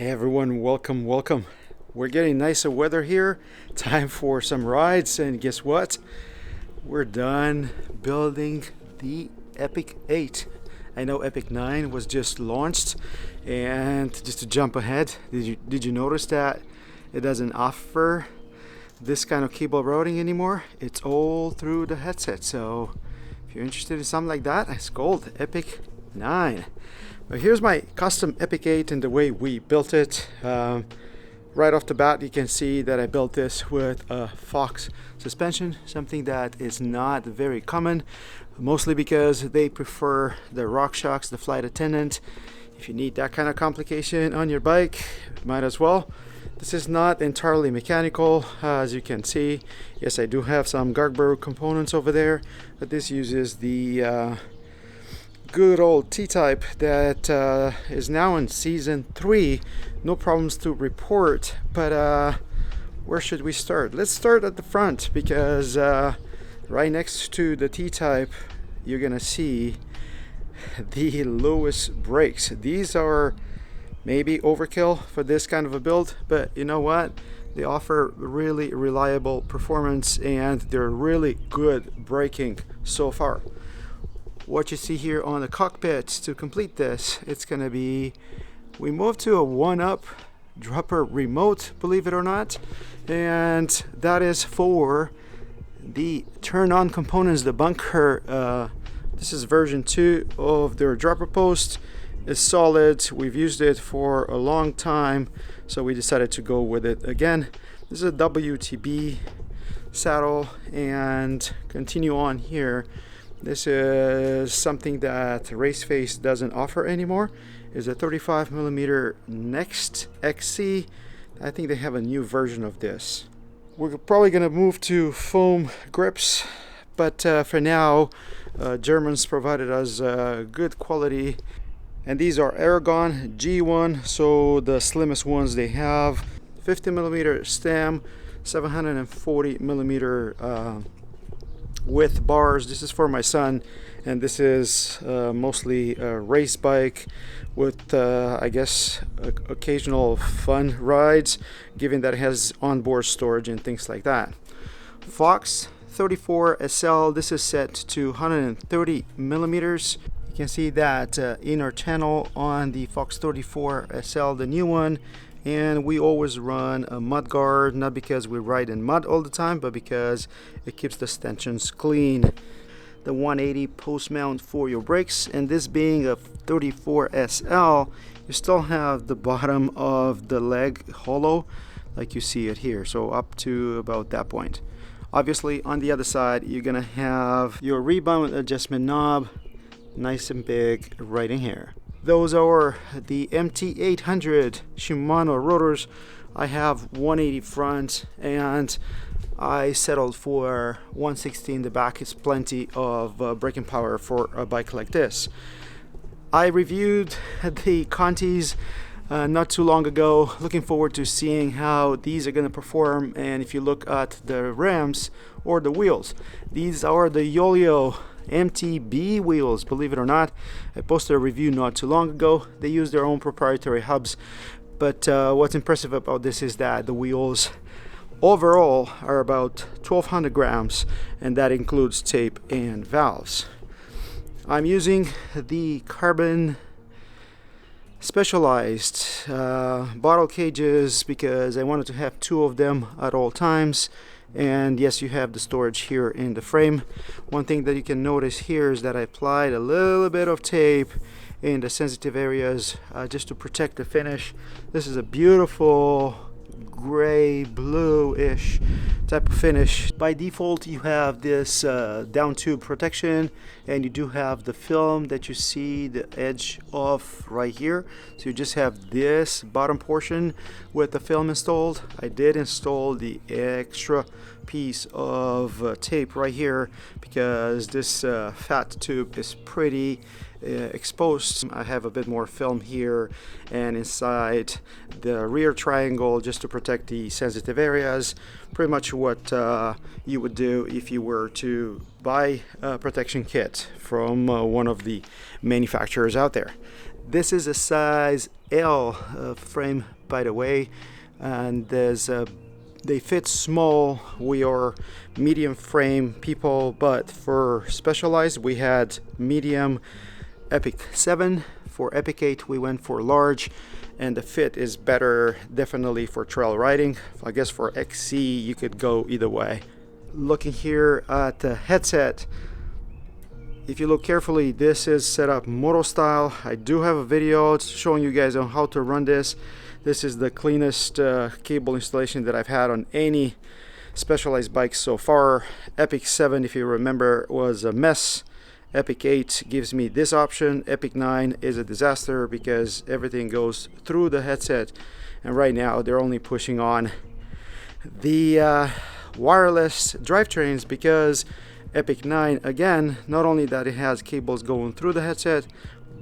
Hey everyone, welcome. We're getting nicer weather here. Time for some rides, and guess what? We're done building the Epic 8. I know Epic 9 was just launched, and just to jump ahead, did you notice that it doesn't offer this kind of cable routing anymore? It's all through the headset. So if you're interested in something like that, it's called Epic 9. But here's my custom Epic 8 and the way we built it. Right off the bat, you can see that I built this with a Fox suspension, something that is not very common, mostly because they prefer the RockShox, the Flight Attendant. If you need that kind of complication on your bike, might as well. This is not entirely mechanical, as you can see. Yes, I do have some Garbaruk components over there, but this uses the good old T-type that is now in season 3. No problems to report, but where should we start? Let's start at the front, because right next to the T-type you're gonna see the Lewis brakes. These are maybe overkill for this kind of a build, but you know what? They offer really reliable performance and they're really good braking so far. What you see here on the cockpit to complete this, it's gonna be, we moved to a 1-up dropper remote, believe it or not, and that is for the turn on components. The bunker, this is version 2 of their dropper post. It's solid. We've used it for a long time, so we decided to go with it again. This is a WTB saddle, and continue on here. This is something that Raceface doesn't offer anymore. Is a 35mm Next XC. I think they have a new version of this. We're probably gonna move to foam grips, but for now, Germans provided us good quality, and these are Aragon G1, so the slimmest ones they have. 50mm stem, 740mm with bars. This is for my son, and this is mostly a race bike with I guess occasional fun rides, given that it has onboard storage and things like that. Fox 34 SL, this is set to 130mm. You can see that inner channel on the Fox 34 SL, the new one. And we always run a mud guard, not because we ride in mud all the time, but because it keeps the stanchions clean. The 180 post mount for your brakes, and this being a 34 SL, you still have the bottom of the leg hollow like you see it here, so up to about that point. Obviously on the other side you're gonna have your rebound adjustment knob, nice and big right in here. Those are the MT800 Shimano rotors. I have 180 front, and I settled for 160 in the back. It's plenty of braking power for a bike like this. I reviewed the Contis not too long ago. Looking forward to seeing how these are going to perform. And if you look at the rims or the wheels, these are the Yoeleo MTB wheels, believe it or not. I posted a review not too long ago. They use their own proprietary hubs, but what's impressive about this is that the wheels overall are about 1200 grams, and that includes tape and valves. I'm using the carbon specialized bottle cages because I wanted to have 2 of them at all times. And yes, you have the storage here in the frame. One thing that you can notice here is that I applied a little bit of tape in the sensitive areas just to protect the finish. This is a beautiful gray blue-ish type of finish. By default you have this down tube protection, and you do have the film that you see the edge of right here, so you just have this bottom portion with the film installed. I did install the extra piece of tape right here because this fat tube is pretty exposed. I have a bit more film here and inside the rear triangle just to protect the sensitive areas. Pretty much what you would do if you were to buy a protection kit from one of the manufacturers out there. This is a size L frame, by the way, and they fit small. We are medium frame people, but for Specialized we had medium. Epic 7. For Epic 8 we went for large, and the fit is better definitely for trail riding. I guess for XC you could go either way. Looking here at the headset, if you look carefully, this is set up moto style. I do have a video showing you guys on how to run this. This is the cleanest cable installation that I've had on any Specialized bike so far. Epic 7, if you remember, was a mess. Epic 8 gives me this option. Epic 9 is a disaster because everything goes through the headset, and right now they're only pushing on the wireless drivetrains, because Epic 9, again, not only that it has cables going through the headset,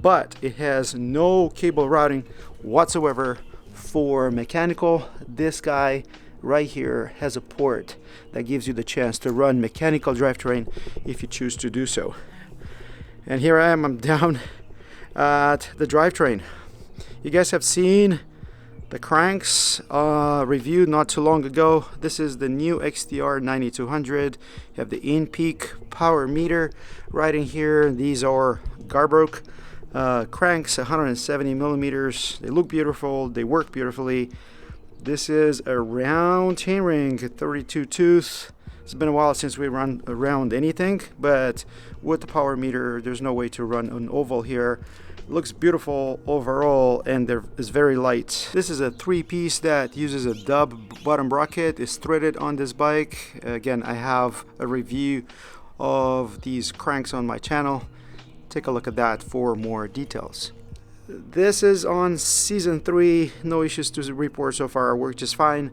but it has no cable routing whatsoever for mechanical. This guy right here has a port that gives you the chance to run mechanical drivetrain if you choose to do so. And here I am, I'm down at the drivetrain. You guys have seen the cranks reviewed not too long ago. This is the new XTR 9200. You have the in-peak power meter right in here. These are Garbaruk cranks, 170 millimeters. They look beautiful, they work beautifully. This is a round chainring, 32 tooth. It's been a while since we run around anything, but with the power meter there's no way to run an oval here. It looks beautiful overall, and there is very light. This is a 3-piece that uses a dub bottom bracket. It's threaded on this bike. Again, I have a review of these cranks on my channel. Take a look at that for more details. This is on season 3. No issues to report so far. Worked just fine.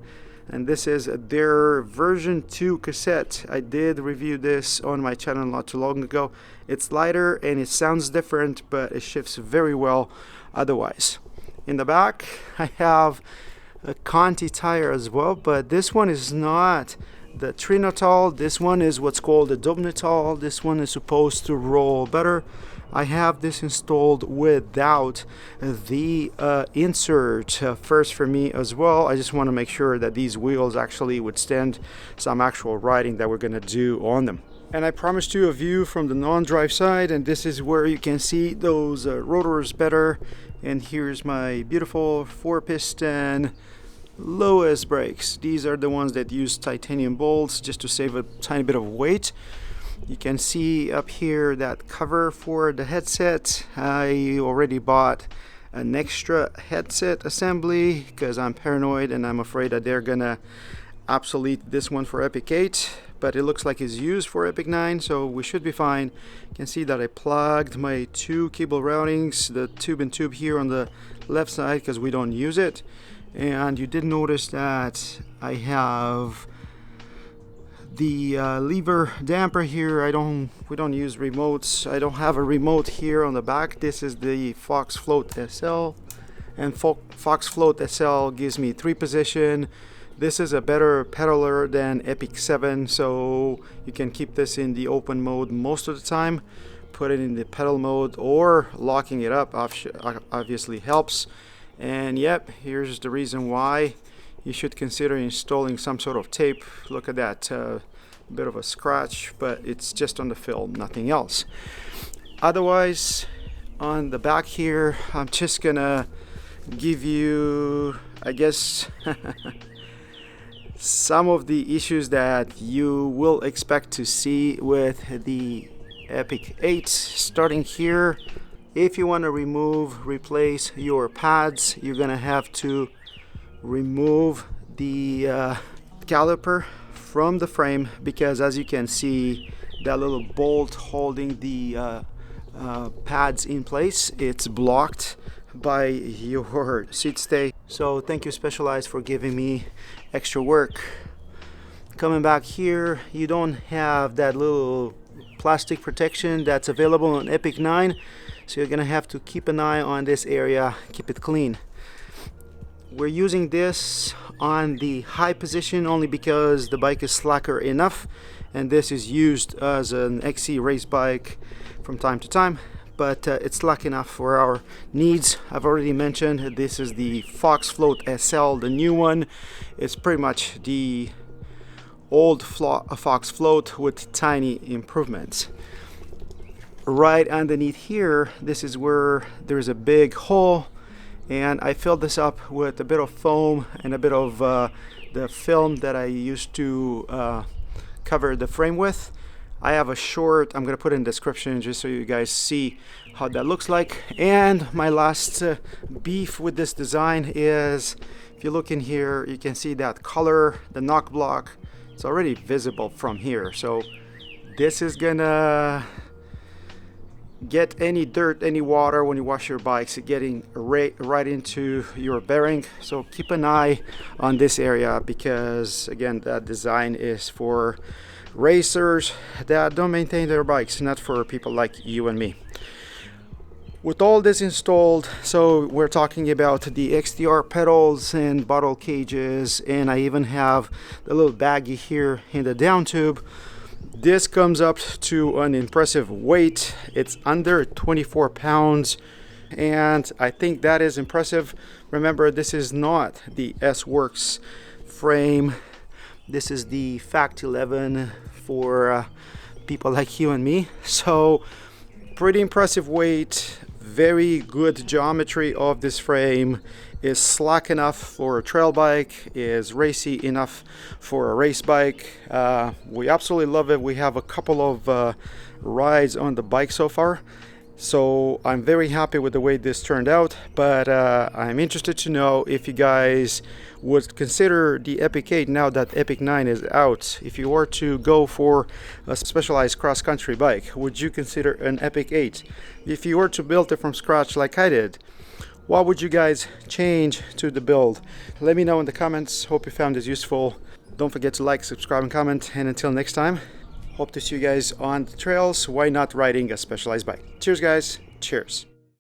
And this is their version 2 cassette. I did review this on my channel not too long ago. It's lighter and it sounds different, but it shifts very well otherwise. In the back I have a Conti tire as well, but this one is not the Trinitol. This one is what's called a Dubnitol. This one is supposed to roll better. I have this installed without the insert, first for me as well. I just want to make sure that these wheels actually withstand some actual riding that we're going to do on them. And I promised you a view from the non-drive side, and this is where you can see those rotors better. And here's my beautiful 4-piston Lowe's brakes. These are the ones that use titanium bolts just to save a tiny bit of weight. You can see up here that cover for the headset. I already bought an extra headset assembly because I'm paranoid and I'm afraid that they're gonna obsolete this one for Epic 8, but it looks like it's used for Epic 9, so we should be fine. You can see that I plugged my 2 cable routings, the tube and tube here on the left side because we don't use it. And you did notice that I have the lever damper here. We don't use remotes. I don't have a remote here on the back. This is the Fox Float SL, and Fox Float SL gives me 3 position. This is a better pedaler than Epic 7, so you can keep this in the open mode most of the time. Put it in the pedal mode, or locking it up obviously helps. And yep, here's the reason why you should consider installing some sort of tape. Look at that, bit of a scratch, but it's just on the film, nothing else. Otherwise, on the back here, I'm just gonna give you, I guess, some of the issues that you will expect to see with the Epic 8. Starting here, if you want to replace your pads, you're gonna have to remove the caliper from the frame, because as you can see, that little bolt holding the pads in place, it's blocked by your seat stay. So thank you Specialized for giving me extra work. Coming back here, you don't have that little plastic protection that's available on Epic 9, so you're gonna have to keep an eye on this area, keep it clean. We're using this on the high position only because the bike is slacker enough, and this is used as an XC race bike from time to time. but it's slack enough for our needs. I've already mentioned this is the Fox Float SL, the new one. It's pretty much the old Fox Float with tiny improvements. Right underneath here, this is where there's a big hole, and I filled this up with a bit of foam and a bit of the film that I used to cover the frame with. I have a short, I'm gonna put in the description just so you guys see how that looks like. And my last beef with this design is, if you look in here, you can see that color, the knock block. It's already visible from here, so this is gonna get any dirt, any water when you wash your bikes, getting right into your bearing. So keep an eye on this area, because again, that design is for racers that don't maintain their bikes, not for people like you and me. With all this installed, so we're talking about the XTR pedals and bottle cages, and I even have the little baggie here in the down tube. This comes up to an impressive weight. It's under 24 pounds, and I think that is impressive. Remember, this is not the S-Works frame. This is the Fact 11 for people like you and me. So pretty impressive weight, very good geometry of this frame, is slack enough for a trail bike, is racy enough for a race bike. We absolutely love it. We have a couple of rides on the bike so far, so I'm very happy with the way this turned out. But I'm interested to know if you guys would consider the Epic 8 now that Epic 9 is out. If you were to go for a specialized cross-country bike, would you consider an Epic 8? If you were to build it from scratch like I did, what would you guys change to the build? Let me know in the comments. Hope you found this useful. Don't forget to like, subscribe, and comment. And until next time, hope to see you guys on the trails. Why not riding a specialized bike? Cheers, guys. Cheers.